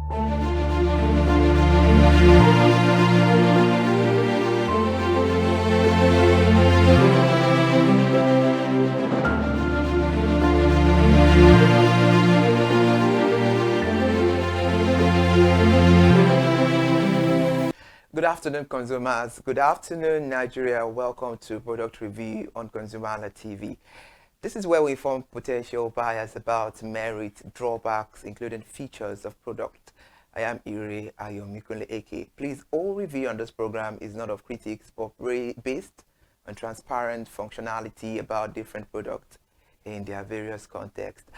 Good afternoon, consumers. Good afternoon, Nigeria. Welcome to Product Review on ConsumerHalla TV. This is where we inform potential buyers about merit, drawbacks, including features of product. I am Ire Ayomikunle Eke. Please, all review on this program is not of critics, but based on transparent functionality about different products in their various contexts.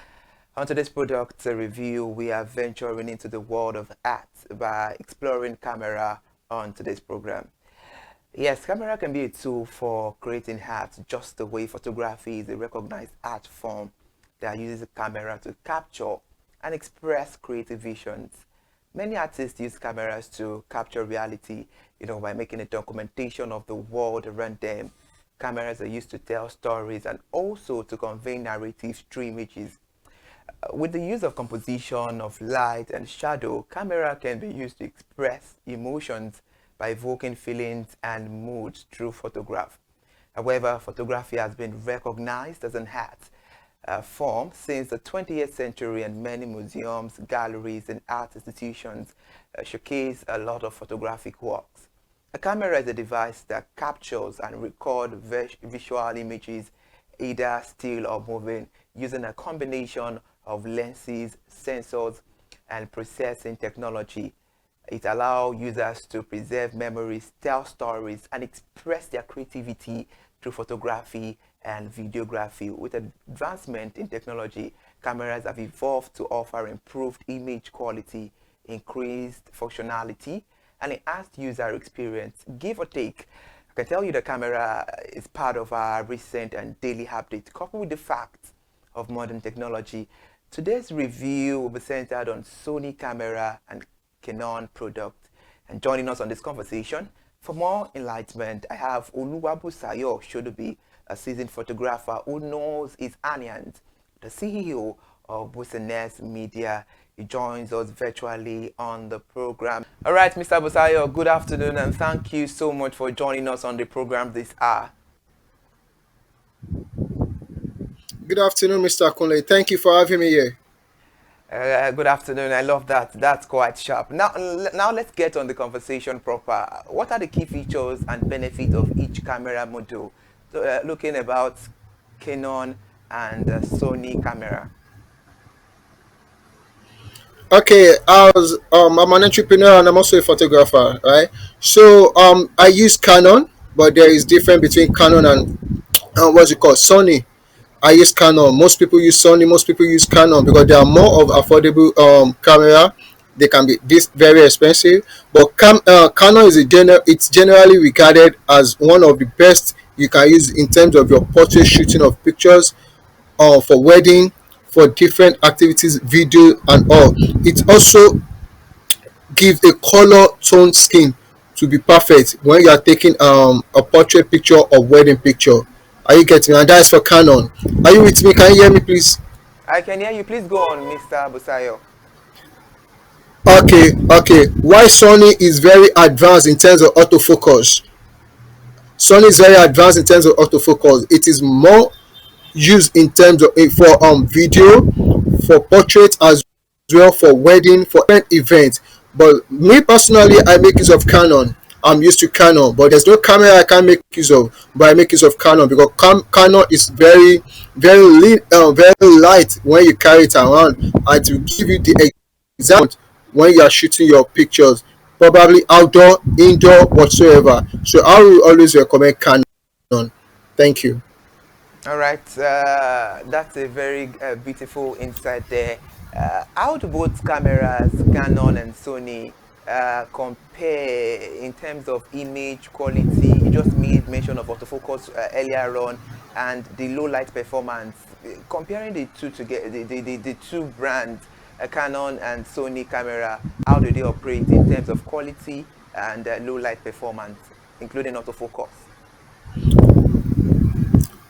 On today's product review, we are venturing into the world of art by exploring camera on today's program. Yes, camera can be a tool for creating art, just the way photography is a recognized art form that uses a camera to capture and express creative visions. Many artists use cameras to capture reality, by making a documentation of the world around them. Cameras are used to tell stories and also to convey narratives through images. With the use of composition of light and shadow, camera can be used to express emotions by evoking feelings and moods through photograph. However, photography has been recognized as an art form since the 20th century, and many museums, galleries, and art institutions showcase a lot of photographic works. A camera is a device that captures and records visual images, either still or moving, using a combination of lenses, sensors, and processing technology. It allows users to preserve memories, tell stories, and express their creativity through photography and videography. With advancement in technology, cameras have evolved to offer improved image quality, increased functionality, and enhanced user experience. Give or take, I can tell you the camera is part of our recent and daily update, coupled with the fact of modern technology. Today's review will be centered on Sony camera and Canon product. And joining us on this conversation for more enlightenment, I have Oluwabusayo Shonubi, a seasoned photographer who knows his onions, the CEO of Business Media. He joins us virtually on the program. All right, Mr. Busayo, good afternoon, and thank you so much for joining us on the program this hour. Good afternoon, Mr. Kunle. Thank you for having me here. Good afternoon. I love that. That's quite sharp. Now let's get on the conversation proper. What are the key features and benefits of each camera model? So, looking about Canon and Sony camera. Okay, I'm an entrepreneur and I'm also a photographer, right? So I use Canon, but there is difference between Canon and what's it called, Sony. I use Canon. Most people use Sony. Most people use Canon because they are more of affordable camera. They can be this very expensive, but Canon is it's generally regarded as one of the best you can use in terms of your portrait shooting of pictures, for wedding, for different activities, video and all. It also gives a color tone scheme to be perfect when you are taking a portrait picture or wedding picture. Are you getting me? And that's for Canon. Are you with me? Can you hear me, please? I can hear you. Please go on, Mr. Busayo. Okay. Why Sony is very advanced in terms of autofocus? Sony is very advanced in terms of autofocus. It is more used in terms of for video, for portrait, as well for wedding, for event events. But me personally, I make use of Canon. I'm used to Canon, but there's no camera I can make use of, but I make use of Canon because Canon is very light when you carry it around, and to give you the exact when you are shooting your pictures, probably outdoor, indoor, whatsoever. So I will always recommend Canon. Thank you. All right. That's a very beautiful insight there. How do both cameras, Canon and Sony, compare in terms of image quality? You just made mention of autofocus earlier on, and the low light performance. Comparing the two together, the two brands, Canon and Sony camera, how do they operate in terms of quality and low light performance, including autofocus?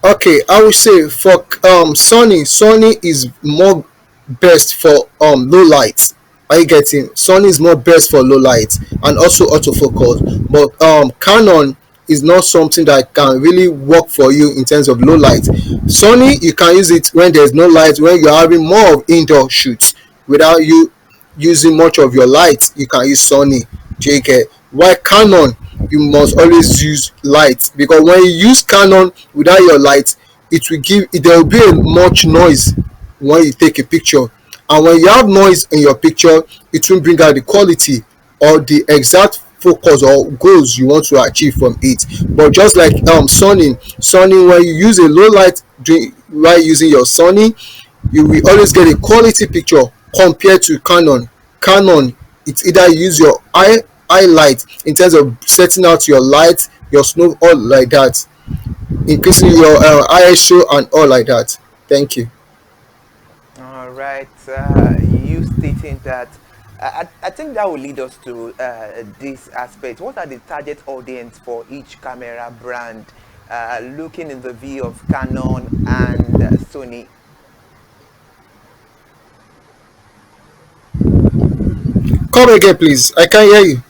Okay, I would say for Sony is more best for low light. Are you getting? Sony is more best for low light and also autofocus, but Canon is not something that can really work for you in terms of low light. Sony, you can use it when there's no light, when you're having more of indoor shoots without you using much of your light. You can use Sony. JK. Why Canon? You must always use light, because when you use Canon without your light, it will give, there will be a much noise when you take a picture, and when you have noise in your picture, it will bring out the quality or the exact focus or goals you want to achieve from it. But just like Sony, when you use a low light while using your Sony, you will always get a quality picture compared to Canon. It's either you use your eye light in terms of setting out your light, your snow, all like that, increasing your ISO and all like that. Thank you. All right. You stating that. I think that will lead us to this aspect. What are the target audience for each camera brand, looking in the view of Canon and Sony? Come again, please. I can't hear you.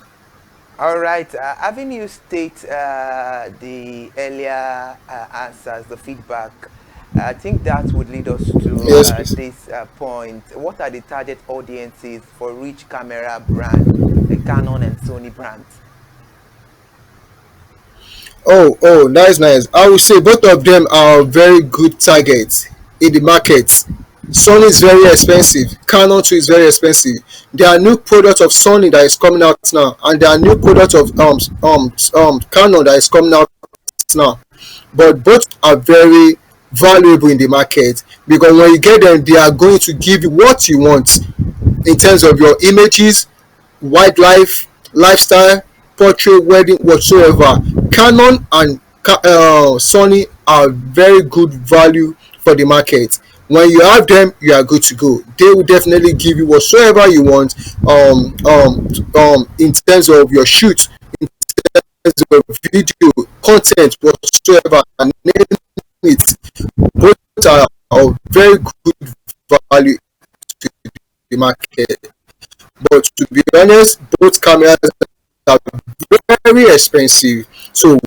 All right. Having you state the earlier answers, the feedback, I think that would lead us to Yes, please. this point. What are the target audiences for each camera brand, the Canon and Sony brands? Oh, that is nice. I would say both of them are very good targets in the market. Sony is very expensive. Canon too is very expensive. There are new products of Sony that is coming out now, and there are new products of Canon that is coming out now. But both are very valuable in the market, because when you get them, they are going to give you what you want in terms of your images, wildlife, lifestyle, portrait, wedding, whatsoever. Canon and Sony are very good value for the market. When you have them, you are good to go. They will definitely give you whatsoever you want in terms of your shoot, in terms of video, content, whatsoever, and name it. Both are of very good value to the market. But to be honest, both cameras are very expensive. So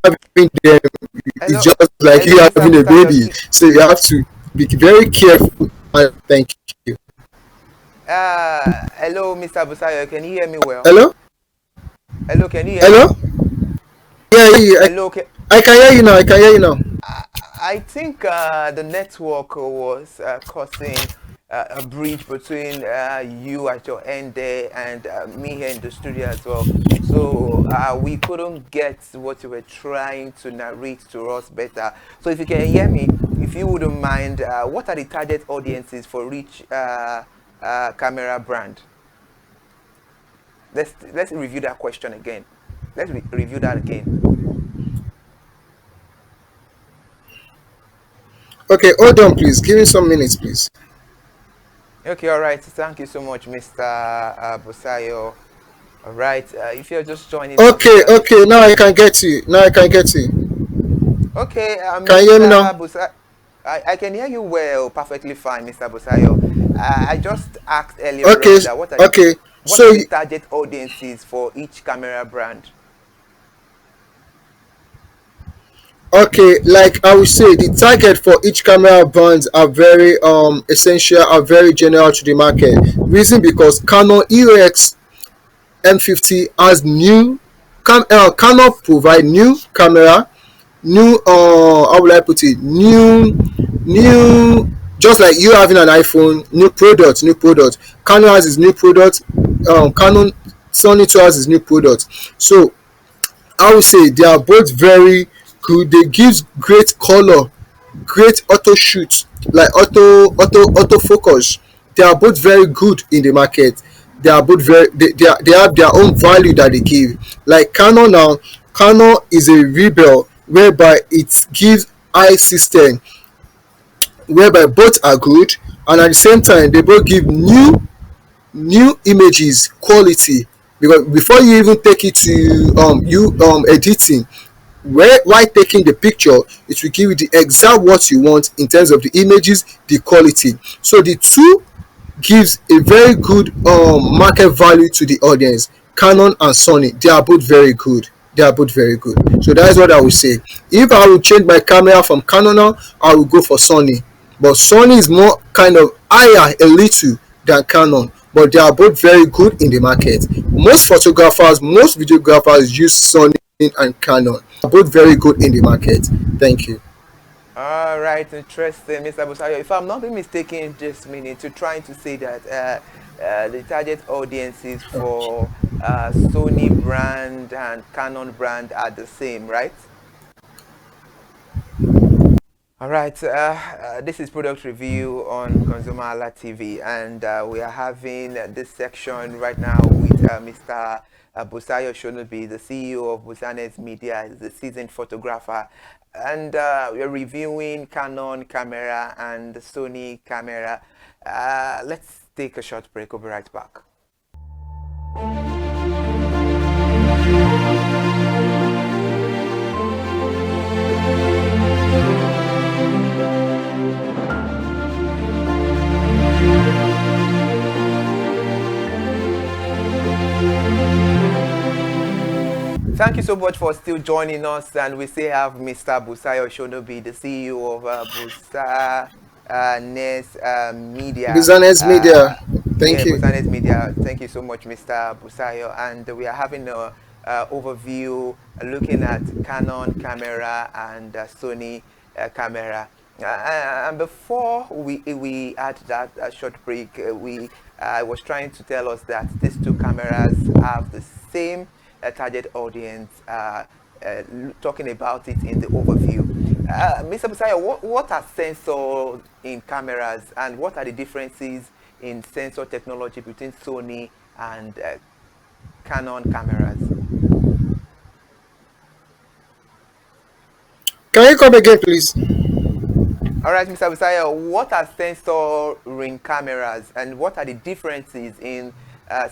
having them is Hello, just like hello, you Mr. having a Busayo. baby. So you have to be very careful. And thank you. Hello, Mr. Busayo. Can you hear me well? Hello? Hello, can you hear me? Hello? Yeah, yeah, Hello, I can hear you now. I can hear you now. I think the network was causing a bridge between you at your end there and me here in the studio as well. So we couldn't get what you were trying to narrate to us better. So if you can hear me, if you wouldn't mind, what are the target audiences for each camera brand? Let's review that question again. Let's review that again. Okay, hold on, please. Give me some minutes, please. Okay, all right. Thank you so much, Mr. Busayo. All right. If you're just joining us, Okay. Now I can get you. Now I can get you. okay, Can you hear me Mr. now? Busayo, I can hear you well, perfectly fine, Mr. Busayo. I just asked earlier Okay, on that okay. what are So the target audiences for each camera brand? okay, like I would say, the target for each camera brands are very essential, are very general to the market. Reason because Canon EOS M50 has Canon provide new camera, new how would I put it, new, just like you having an iPhone, new product. Canon has its new product. Canon Sony too has its new product. So I would say they are both very good. They give great color, great auto shoot, like auto focus. They are both very good in the market. They are both they have their own value that they give. Like Canon now, Canon is a rebel whereby it gives eye system, whereby both are good, and at the same time they both give new images quality, because before you even take it to you editing, while taking the picture, it will give you the exact what you want in terms of the images, the quality. So the two gives a very good market value to the audience. Canon and Sony, they are both very good. They are both very good. So that is what I would say. If I would change my camera from Canon now, I would go for Sony. But Sony is more kind of higher a little than Canon. But they are both very good in the market. Most photographers, most videographers use Sony and Canon. They are both very good in the market. Thank you. All right, interesting, Mr. Busayo. If I'm not mistaken, just meaning to trying to say that the target audiences for Sony brand and Canon brand are the same, right? All right, this is product review on ConsumerHalla TV, and we are having this section right now with Mr. Busayo Shonubi, the CEO of Busanes Media, the seasoned photographer, and we're reviewing Canon camera and Sony camera. Let's take a short break. We'll be right back. Thank you so much for still joining us, and we still have Mr. Busayo Shonubi, the CEO of Busanes Media. Busanes Media, thank you. Busanes Media, thank you so much, Mr. Busayo, and we are having a overview looking at Canon camera and Sony camera. And before we had that short break, I was trying to tell us that these two cameras have the same target audience, talking about it in the overview. Mr. Busayo, what are sensors in cameras, and what are the differences in sensor technology between Sony and Canon cameras? Can you come again, please? All right, Mr. Busayo, what are sensor ring cameras, and what are the differences in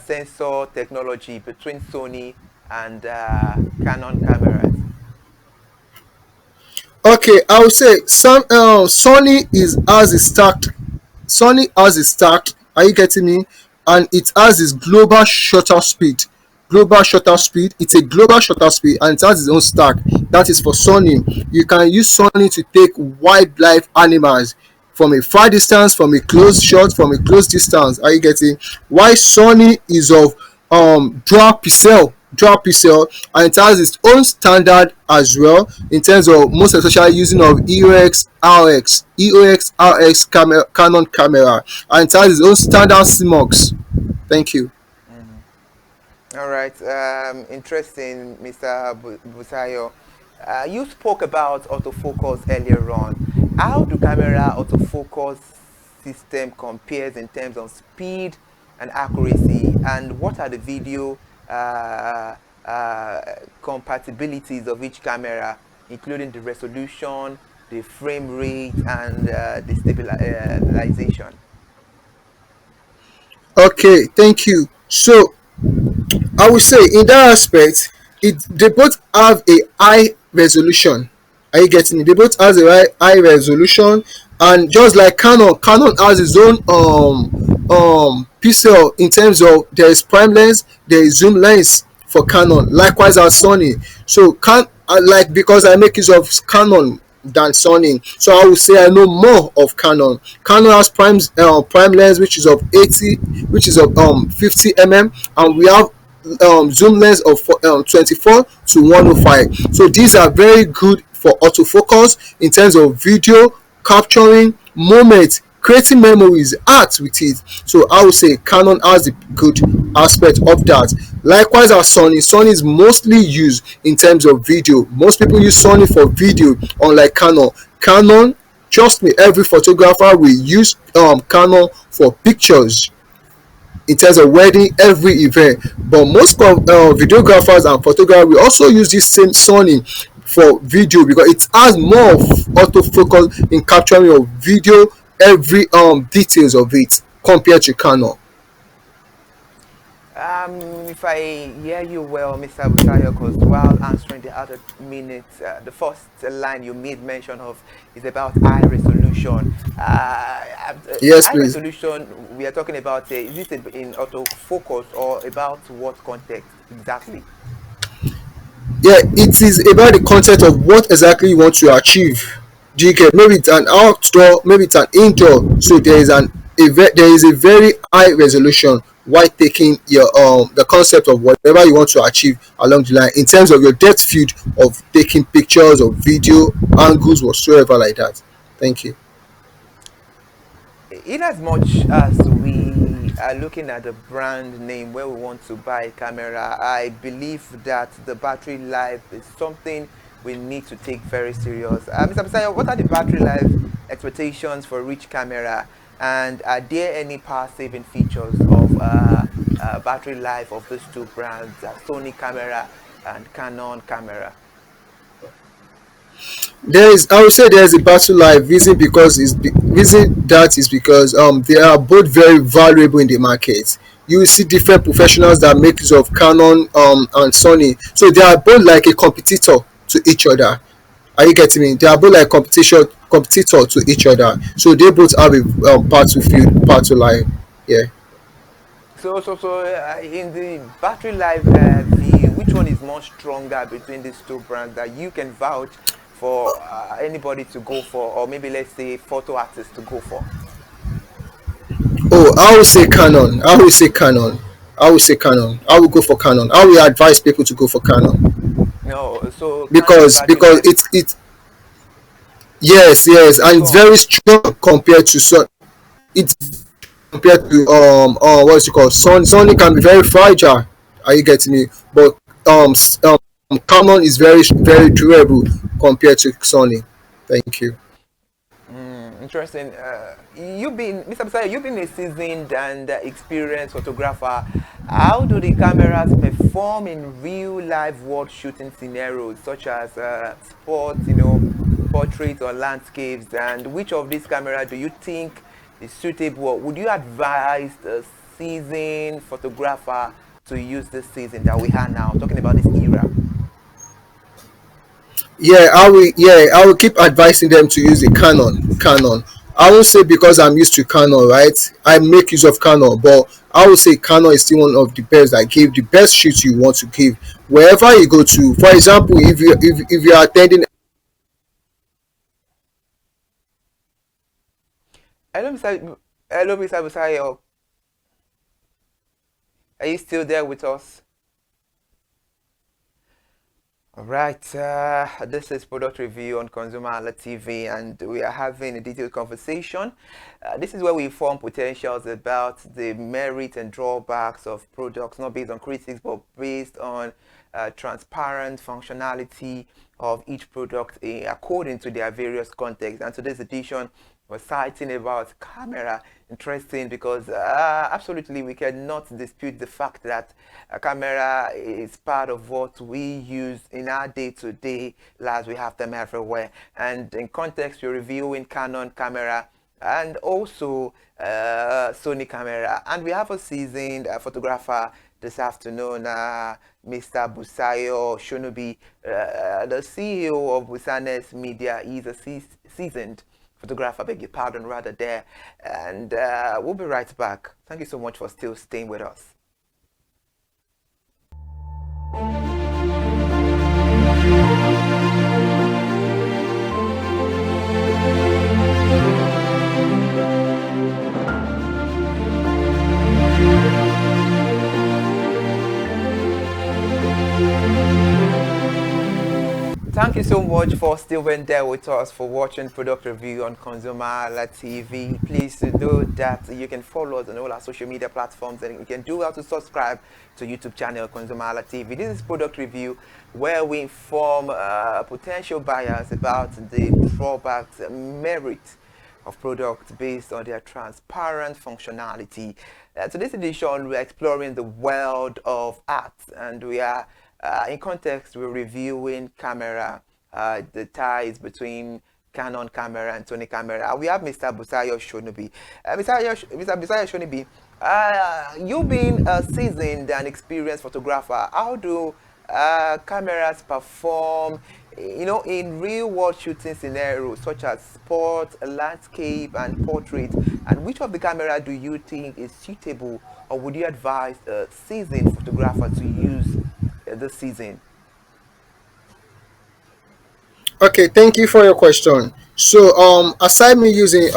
sensor technology between Sony and Canon cameras? Okay, I would say Sony has a stacked. Sony has a stacked. Are you getting me? And it has this global shutter speed. Global shutter speed. It's a global shutter speed, and it has its own stack. That is for Sony. You can use Sony to take wildlife animals from a far distance, from a close shot, from a close distance. Are you getting? Why Sony is of dual pixel, and it has its own standard as well in terms of most especially using of EOS RX Canon camera, and it has its own standard CMOS. Thank you. All right, interesting, Mr. Busayo. You spoke about autofocus earlier on. How do camera autofocus system compares in terms of speed and accuracy, and what are the video compatibilities of each camera, including the resolution, the frame rate, and the stabilization? Okay, thank you. So I would say in that aspect, they both have a high resolution. Are you getting it? They both has a high resolution, and just like Canon has its own pixel in terms of there is prime lens, there is zoom lens for Canon. Likewise as Sony. So like because I make use of Canon than Sony, so I would say I know more of Canon. Canon has prime lens which is of 50 mm, and we have zoom lens of 24 to 105. So these are very good for autofocus in terms of video capturing moments, creating memories, art with it. So I would say Canon has the good aspect of that. Likewise as Sony is mostly used in terms of video. Most people use Sony for video, unlike Canon, trust me, every photographer will use Canon for pictures in terms of wedding, every event. But most videographers and photographers will also use this same Sony for video because it has more of autofocus in capturing your video, every details of it compared to Canon. if I hear you well, Mr. Busayo, because while answering the other minutes, the first line you made mention of is about high resolution. Yes, High please. resolution, we are talking about, is it in autofocus or about what context exactly? Yeah, it is about the content of what exactly you want to achieve. Do you get? Maybe it's an outdoor, maybe it's an indoor. So there is a very high resolution while taking your the concept of whatever you want to achieve along the line in terms of your depth field of taking pictures or video angles whatsoever like that. Thank you. In as much as we are looking at the brand name where we want to buy a camera, I believe that the battery life is something we need to take very serious. Mr. Bisaya, what are the battery life expectations for each camera? And are there any power saving features of battery life of these two brands, Sony camera and Canon camera? I would say there is a battle life reason because reason that is because they are both very valuable in the market. You will see different professionals that make use of Canon and Sony, so they are both like a competitor to each other. Are you getting me? They are both like competitor to each other, so they both have a battle life. Yeah. So, in the battery life view, which one is more stronger between these two brands that you can vouch for anybody to go for, or maybe let's say photo artists to go for? Oh, I would say Canon. I would say Canon. I would say Canon. I would go for Canon. I would advise people to go for Canon No, so Canon battery because life. it's yes, yes, and Go it's on. very strong compared to Sun. It's compared to what's it called? Sony can be very fragile. Are you getting me? But Canon is very durable compared to Sony. Thank you. Interesting. You've been, Mr. Bisaya, you've been a seasoned and experienced photographer. How do the cameras perform in real life world shooting scenarios, such as sports, portraits or landscapes? And which of these cameras do you think is suitable? Would you advise a seasoned photographer to use this season that we have now? Talking about this era. Yeah, I will keep advising them to use a Canon. I won't say because I'm used to Canon, right? I make use of Canon, but I would say Canon is still one of the best that give the best shoot you want to give wherever you go to. For example, if you are attending. Hello, Hello, Mr. Bisaya. Are you still there with us? All right, this is Product Review on ConsumerHalla TV, and we are having a detailed conversation. This is where we form potentials about the merit and drawbacks of products, not based on critics, but based on transparent functionality of each product according to their various contexts. And today's edition, we're citing about camera. Interesting because absolutely we cannot dispute the fact that a camera is part of what we use in our day-to-day lives. We have them everywhere, and in context we're reviewing Canon camera and also Sony camera, and we have a seasoned photographer this afternoon, Mr. Busayo Shonubi, the CEO of Busanes Media. He's a seasoned photographer, beg your pardon, rather there. And we'll be right back. Thank you so much for still staying with us. Thank you so much for still being there with us, for watching Product Review on ConsumerHalla TV. Please know that you can follow us on all our social media platforms, and you can do well to subscribe to YouTube channel ConsumerHalla TV. This is Product Review, where we inform potential buyers about the drawbacks, merit of products based on their transparent functionality. Today's edition, we're exploring the world of art, and we are in context, we're reviewing camera, the ties between Canon camera and Sony camera. We have Mr. Busayo Shonubi. Mr. Busayo Shonubi, You being a seasoned and experienced photographer, how do cameras perform, in real world shooting scenarios such as sport, landscape, and portrait? And which of the camera do you think is suitable, or would you advise a seasoned photographer to use this season? Okay, thank you for your question. So, aside me using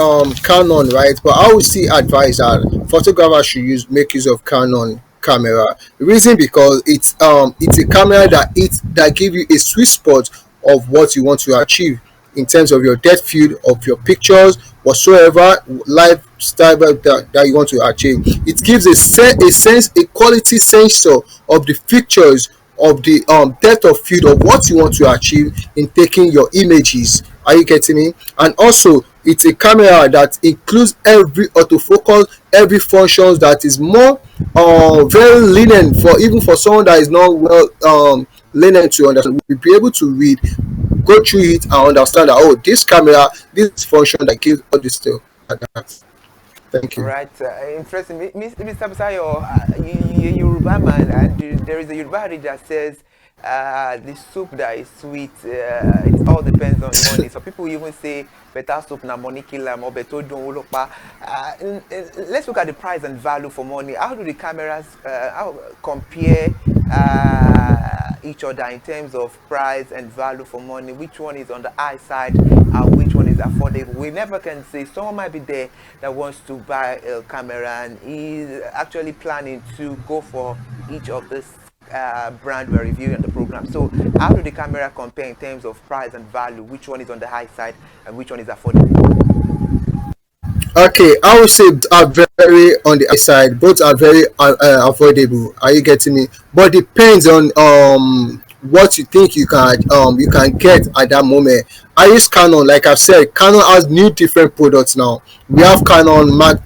Canon, right? But I would still advise that photographers should make use of Canon camera. The reason because it's a camera that give you a sweet spot of what you want to achieve in terms of your depth field of your pictures, whatsoever lifestyle that you want to achieve. It gives a quality sensor of the pictures, of the depth of field of what you want to achieve in taking your images. Are you getting me? And also, it's a camera that includes every autofocus, every functions that is more very lenient for, even for someone that is not well lenient to understand. We'll be able to read, go through it and understand that, oh, this camera, this function that gives all this stuff like that. Thank All you. right, interesting. Mr. Busayo, you Yoruba man, and there is a Yoruba adage that says the soup that is sweet, it all depends on money. So people even say better soup na money kill am or better don olopa. Let's look at the price and value for money. How do the cameras how compare each other in terms of price and value for money? Which one is on the high side and which one is affordable? We never can say. Someone might be there that wants to buy a camera and is actually planning to go for each of this brand we're reviewing on the program. So how do the camera compare in terms of price and value? Which one is on the high side and which one is affordable? Okay, I would say both are very on the high side. Both are very avoidable. Are you getting me? But depends on what you think you can get at that moment. I use Canon, like I've said. Canon has new different products now. We have Canon Mark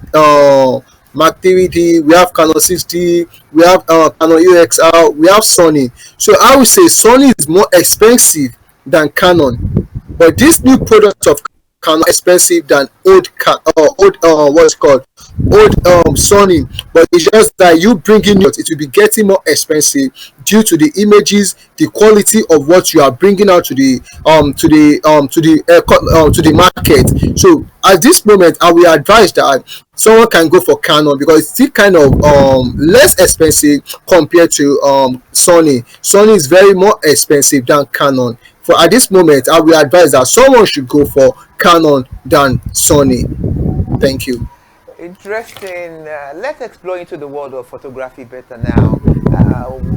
3D, we have Canon 60, we have Canon UXR, we have Sony. So I would say Sony is more expensive than Canon, but this new product of Canon expensive than old what's it called, old Sony. But it's just that you bringing it will be getting more expensive due to the images, the quality of what you are bringing out to the market. So at this moment, I will advise that someone can go for Canon because it's still kind of less expensive compared to Sony. Sony is very more expensive than Canon. For at this moment, I will advise that someone should go for Canon than Sony. Thank you. Interesting. Let's explore into the world of photography better now.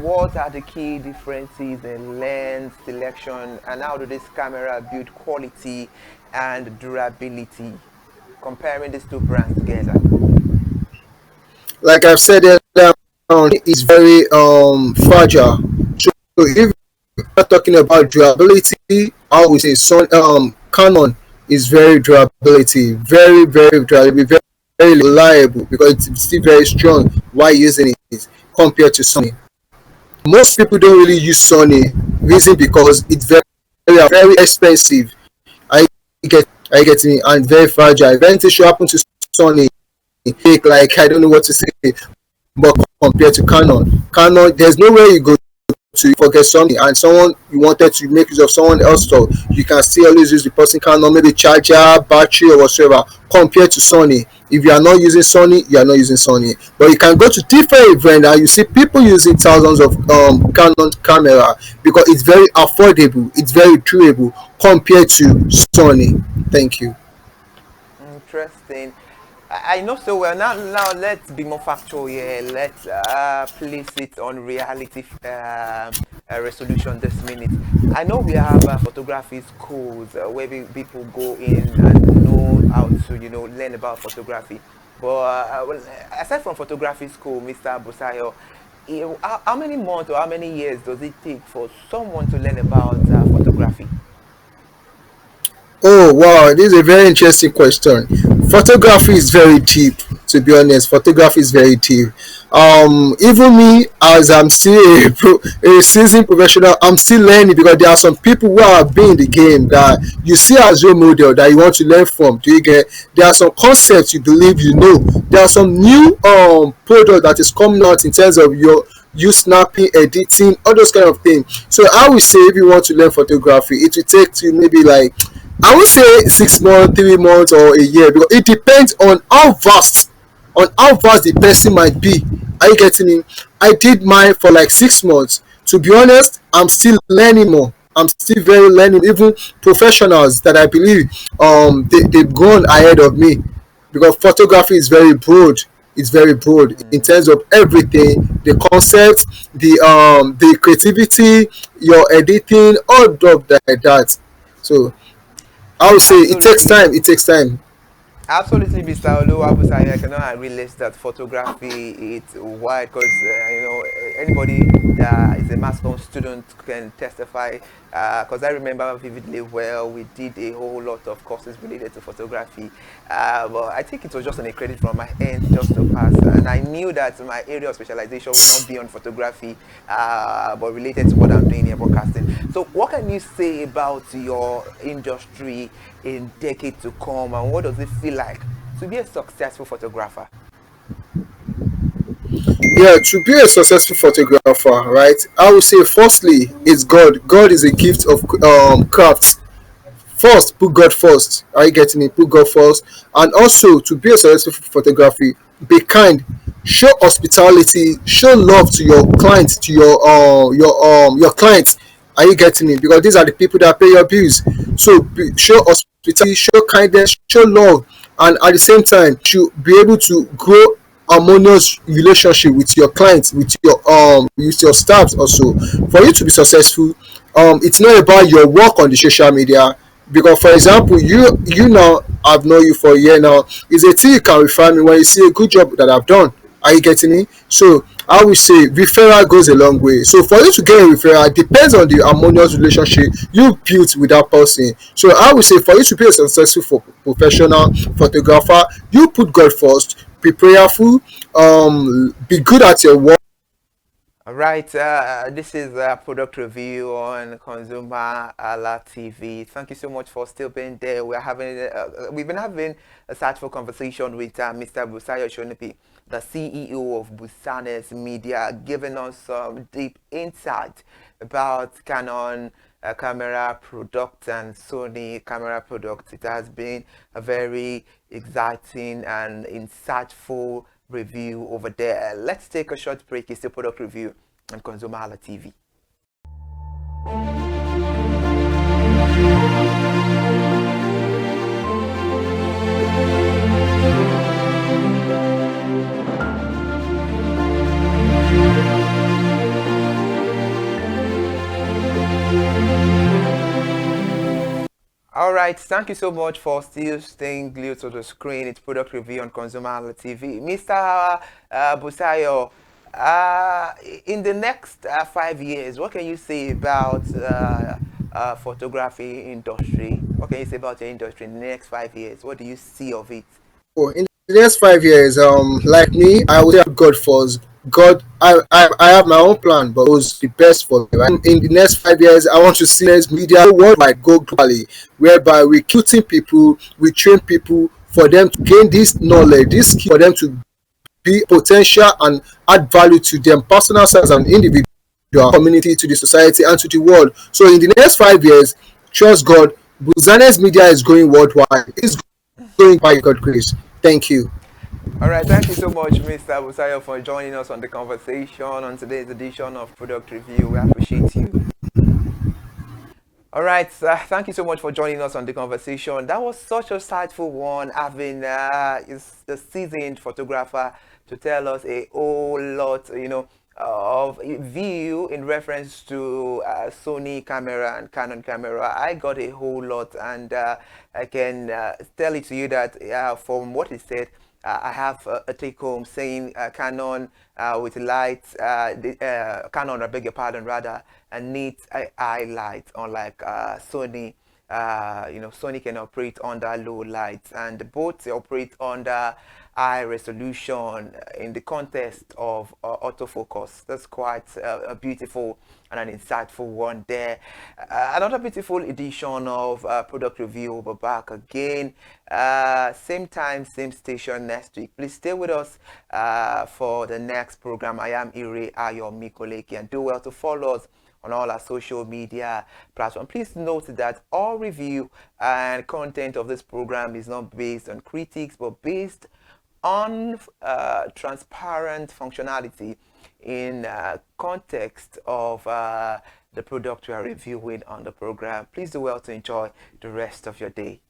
What are the key differences in lens selection, and how do this camera build quality and durability? Comparing these two brands together. Like I've said earlier, it's very fragile. So if we're talking about durability, I would say Canon is very durability, very durable, very reliable because it's still very strong while using it compared to Sony. Most people don't really use Sony, reason because it's very expensive. I I get me, and very fragile. If anything should happen to Sony, like I don't know what to say. But compared to Canon, there's no way you go to forget something, and someone you wanted to make use of someone else, so you can still always use the person Canon, maybe charger, battery, or whatsoever. Compared to Sony, if you are not using Sony, you are not using Sony. But you can go to different events and you see people using thousands of Canon camera because it's very affordable, it's very durable compared to Sony. Thank you. Interesting. I know so well. Now let's be more factual here. Let's place it on reality resolution this minute. I know we have photography schools where people go in and know how to, learn about photography. But well, aside from photography school, Mr. Busayo, how many months or how many years does it take for someone to learn about photography? Oh wow, this is a very interesting question. Photography is very deep. To be honest, photography is very deep. Even me, as I'm still a seasoned professional, I'm still learning because there are some people who have been in the game that you see as role model that you want to learn from. Do you get? There are some concepts you believe you know. There are some new product that is coming out in terms of you snapping, editing, all those kind of things. So I would say if you want to learn photography, it will take you maybe like, I would say 6 months, 3 months, or a year, because it depends on how vast the person might be. Are you getting me? I did mine for like 6 months. To be honest, I'm still learning more. I'm still very learning. Even professionals that I believe they've gone ahead of me, because photography is very broad. It's very broad in Mm. terms of everything, the concept, the creativity, your editing, all of that like that. So I would say it takes Absolutely. time. It takes time. Absolutely, Mr. Oluwabusayo. I cannot agree less that photography is wide because anybody that is a mass comm student can testify. Because I remember vividly well, we did a whole lot of courses related to photography. But I think it was just on a credit from my end just to pass, and I knew that my area of specialization would not be on photography, but related to what I'm doing here, broadcasting. So, what can you say about your industry in decades to come, and what does it feel like to be a successful photographer? Yeah, to be a successful photographer, right? I would say firstly, it's God. God is a gift of crafts. First, put God first. Are you getting it? Put God first. And also, to be a successful photography, be kind, show hospitality, show love to your clients, to your clients. Are you getting it? Because these are the people that pay your bills. So show hospitality, show kindness, show love, and at the same time, you should be able to grow harmonious relationship with your clients, with your staffs also. For you to be successful, it's not about your work on the social media, because for example, you now, I've known you for a year now, is a thing you can refer me when you see a good job that I've done. Are you getting me? So I would say referral goes a long way. So for you to get a referral depends on the harmonious relationship you built with that person. So I would say for you to be a successful professional photographer, you put God first, be prayerful, be good at your work. All right, this is a product review on ConsumerHalla TV. Thank you so much for still being there. We've been having a thoughtful conversation with Mr. Busayo Shonubi, the CEO of Busanes Media, giving us some deep insight about Canon camera product and Sony camera product. It has been a very exciting and insightful review over there. Let's take a short break. It's a product review on ConsumerHalla TV. All right, thank you so much for still staying glued to the screen. It's product review on ConsumerHalla TV. Mr. Busayo, uh, in the next 5 years, what can you say about photography industry? What can you say about your industry in the next 5 years? What do you see of it? Oh, in the next 5 years, like me, I would say God first. God, I have my own plan, but it was the best for me. Right? In the next 5 years, I want to see this media worldwide go globally, whereby we recruiting people, we train people for them to gain this knowledge, this skill, for them to be potential and add value to them, personal as an individual, community, to the society, and to the world. So in the next 5 years, trust God, Buzanes Media is going worldwide. It's going by God's grace. Thank you. All right, thank you so much, Mr. Busayo, for joining us on the conversation on today's edition of Product Review. We appreciate you. All right, thank you so much for joining us on the conversation. That was such a insightful one, having is the seasoned photographer to tell us a whole lot, of view in reference to Sony camera and Canon camera. I got a whole lot, and I can tell it to you that from what he said, I have a take home saying Canon with lights, Canon, I beg your pardon, rather, and neat eye light, unlike Sony. Sony can operate under low lights, and both operate under high resolution in the context of autofocus. That's quite a beautiful and an insightful one there. Another beautiful edition of Product Review. We'll be back again. Same time, same station next week. Please stay with us for the next program. I am Ire Ayo Mikoleki, and do well to follow us on all our social media platforms. Please note that all review and content of this program is not based on critics, but based on transparent functionality in context of the product we are reviewing on the program. Please do well to enjoy the rest of your day.